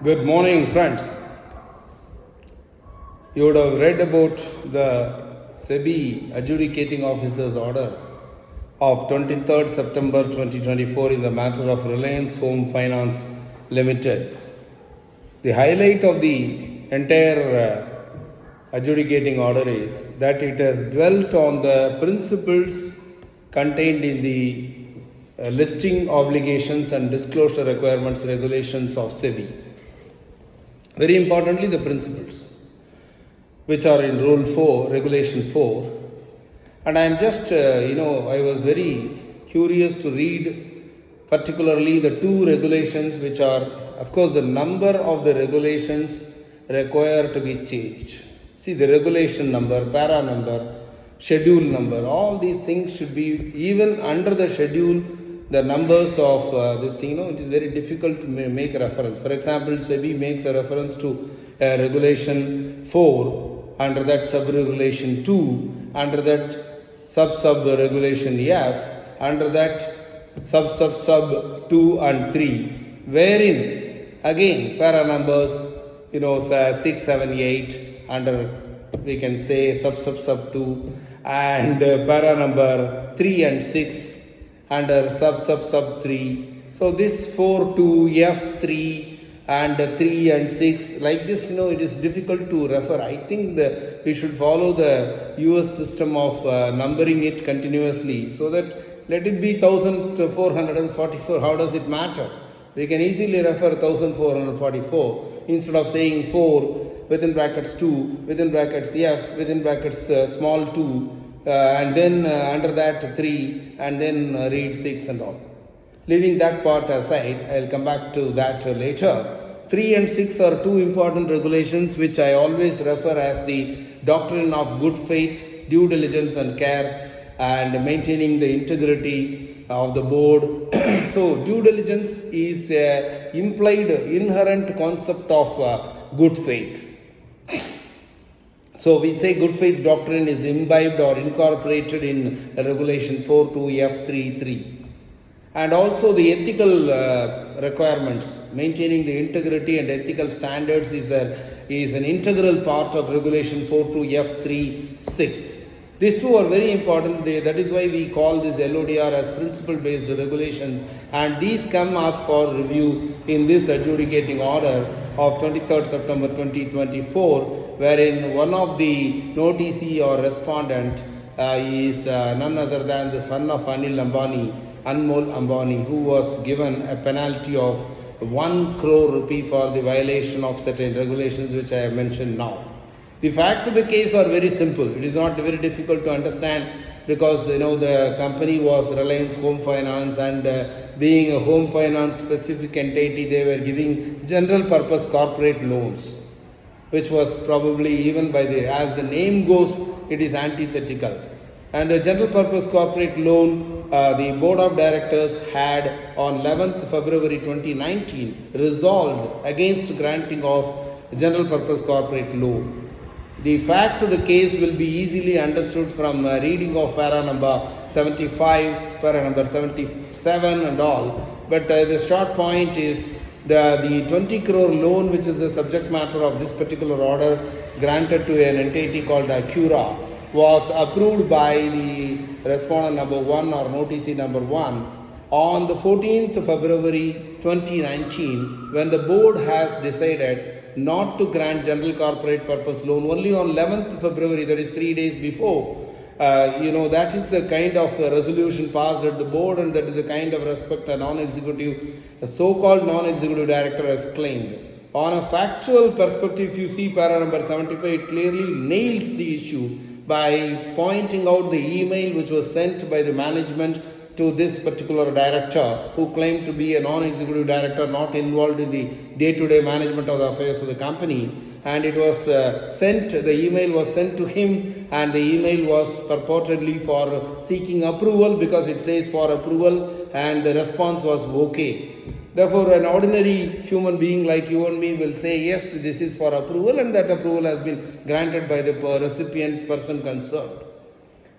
Good morning, friends. You would have read about the SEBI adjudicating officer's order of 23rd September 2024 in the matter of Reliance Home Finance Limited. The highlight of the entire adjudicating order is that it has dwelt on the principles contained in the listing obligations and disclosure requirements regulations of SEBI. Very importantly, the principles, which are in Rule 4, Regulation 4. And I am just, I was very curious to read particularly the two regulations which are, of course, the number of the regulations require to be changed. See, the regulation number, para number, schedule number, all these things should be, even under the schedule, the numbers of this thing, it is very difficult to make a reference. For example, SEBI makes a reference to Regulation 4, under that sub-regulation 2, under that sub-regulation F, under that sub 2 and 3, wherein, again, para numbers, 6, 7, 8, under, we can say, sub 2, and para number 3 and 6, under sub 3. So this 4, 2, F3 and 3 and 6, like this, it is difficult to refer. I think that we should follow the US system of numbering it continuously, so that let it be 1444. How does it matter? We can easily refer 1444 instead of saying 4 within brackets 2 within brackets F within brackets small 2. And then under that 3, and then read 6 and all. Leaving that part aside, I will come back to that later. 3 and 6 are two important regulations which I always refer as the doctrine of good faith, due diligence and care, and maintaining the integrity of the board. So due diligence is implied inherent concept of good faith. So we say good faith doctrine is imbibed or incorporated in Regulation 4.2 F3.3. And also the ethical requirements, maintaining the integrity and ethical standards is an integral part of Regulation 4.2 F3.6. These two are very important. That is why we call this LODR as principle-based regulations, and these come up for review in this adjudicating order of 23rd September 2024, wherein one of the noticee or respondent is none other than the son of Anil Ambani, Anmol Ambani, who was given a penalty of 1 crore rupee for the violation of certain regulations which I have mentioned now. The facts of the case are very simple. It is not very difficult to understand because the company was Reliance Home Finance, and being a home finance specific entity, they were giving general purpose corporate loans, which was probably, even as the name goes, it is antithetical. And a general purpose corporate loan, the board of directors had on 11th February 2019 resolved against granting of general purpose corporate loan. The facts of the case will be easily understood from reading of para number 75, para number 77 and all. But the short point is the 20 crore loan, which is the subject matter of this particular order, granted to an entity called Acura, was approved by the respondent number 1 or noticee number 1 on the 14th February 2019, when the board has decided not to grant general corporate purpose loan. Only on 11th February, that is 3 days before, that is the kind of resolution passed at the board, and that is the kind of respect a so-called non-executive director has claimed. On a factual perspective, if you see para number 75, it clearly nails the issue by pointing out the email which was sent by the management to this particular director, who claimed to be a non-executive director not involved in the day-to-day management of the affairs of the company. And it was the email was sent to him, and the email was purportedly for seeking approval, because it says for approval, and the response was okay. Therefore, an ordinary human being like you and me will say, yes, this is for approval, and that approval has been granted by the recipient person concerned.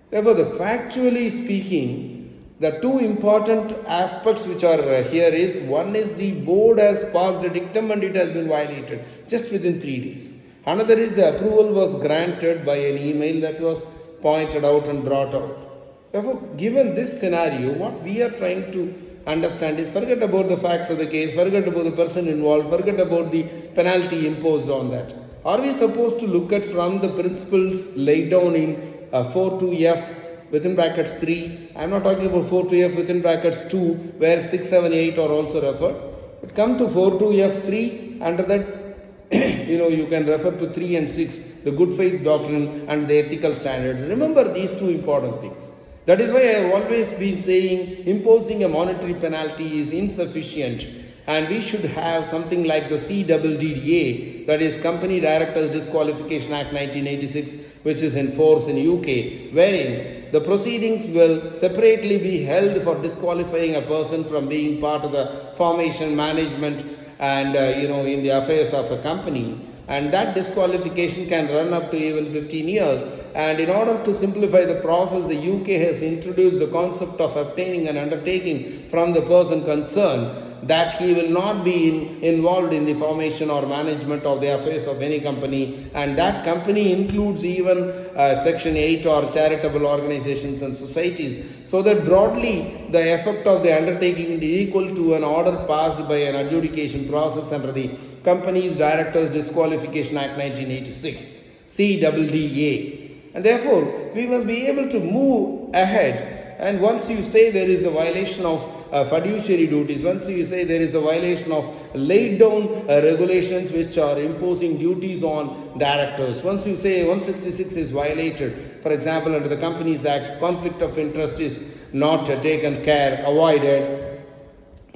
Therefore, factually speaking, The two important aspects which are here is, one is the board has passed a dictum and it has been violated just within 3 days. Another is the approval was granted by an email that was pointed out and brought out. Therefore, given this scenario, what we are trying to understand is, forget about the facts of the case, forget about the person involved, forget about the penalty imposed on that. Are we supposed to look at from the principles laid down in 42F within brackets 3? I am not talking about 42F within brackets 2 where 6, 7, 8 are also referred. But come to 42F3, under that you can refer to 3 and 6, the good faith doctrine and the ethical standards. Remember these two important things. That is why I have always been saying imposing a monetary penalty is insufficient, and we should have something like the CDDA, that is Company Directors Disqualification Act 1986, which is in force in UK, wherein the proceedings will separately be held for disqualifying a person from being part of the formation, management and in the affairs of a company, and that disqualification can run up to even 15 years. And in order to simplify the process, the UK has introduced the concept of obtaining an undertaking from the person concerned that he will not be involved in the formation or management of the affairs of any company, and that company includes even section 8 or charitable organizations and societies, so that broadly the effect of the undertaking is equal to an order passed by an adjudication process under the Companies Directors Disqualification Act 1986, CDDA. And therefore we must be able to move ahead, and once you say there is a violation of fiduciary duties, once you say there is a violation of laid down regulations which are imposing duties on directors, once you say 166 is violated, for example under the Companies Act, conflict of interest is not taken care, avoided.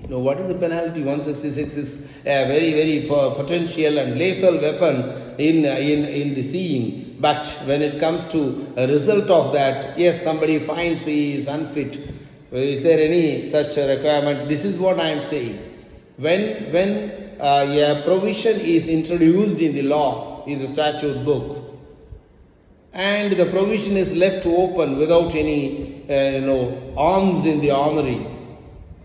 Now, what is the penalty? 166 is a very, very potential and lethal weapon in the seeing. But when it comes to a result of that, yes, somebody finds he is unfit. Is there any such requirement? This is what I am saying. When a provision is introduced in the law, in the statute book, and the provision is left open without any arms in the armory,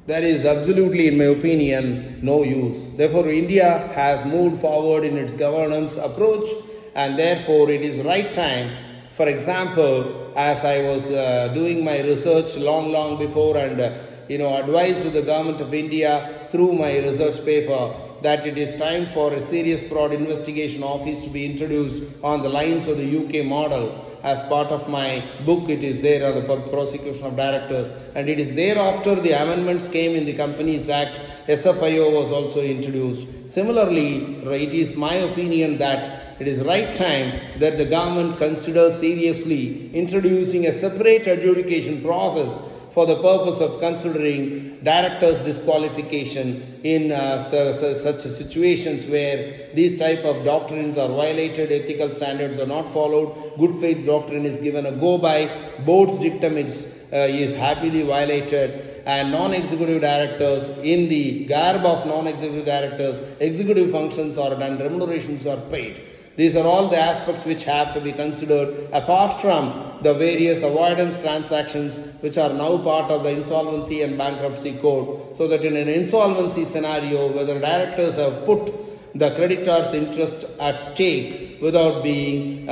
there is absolutely, in my opinion, no use. Therefore, India has moved forward in its governance approach, and therefore it is right time. For example, as I was doing my research long before and advised to the government of India through my research paper that it is time for a serious fraud investigation office to be introduced on the lines of the UK model. As part of my book, it is there on the prosecution of directors, and it is thereafter the amendments came in the Companies Act. SFIO was also introduced. Similarly, it is my opinion that it is right time that the government considers seriously introducing a separate adjudication process for the purpose of considering directors' disqualification in such situations where these type of doctrines are violated, ethical standards are not followed, good faith doctrine is given a go by, board's dictum is happily violated, and non-executive directors, in the garb of non-executive directors, executive functions are done, remunerations are paid. These are all the aspects which have to be considered, apart from the various avoidance transactions which are now part of the insolvency and bankruptcy code, so that in an insolvency scenario, whether directors have put the creditor's interest at stake without being,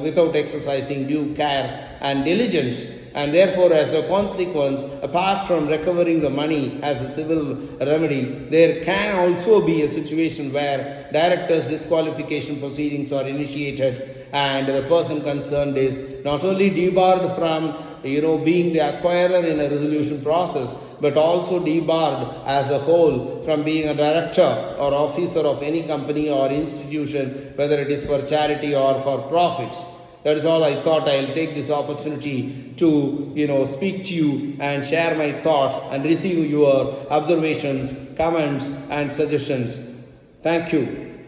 without exercising due care and diligence, and therefore as a consequence, apart from recovering the money as a civil remedy, there can also be a situation where directors' disqualification proceedings are initiated, and the person concerned is not only debarred from being the acquirer in a resolution process, but also debarred as a whole from being a director or officer of any company or institution, whether it is for charity or for profits. That is all I thought. I'll take this opportunity to, speak to you and share my thoughts and receive your observations, comments and suggestions. Thank you.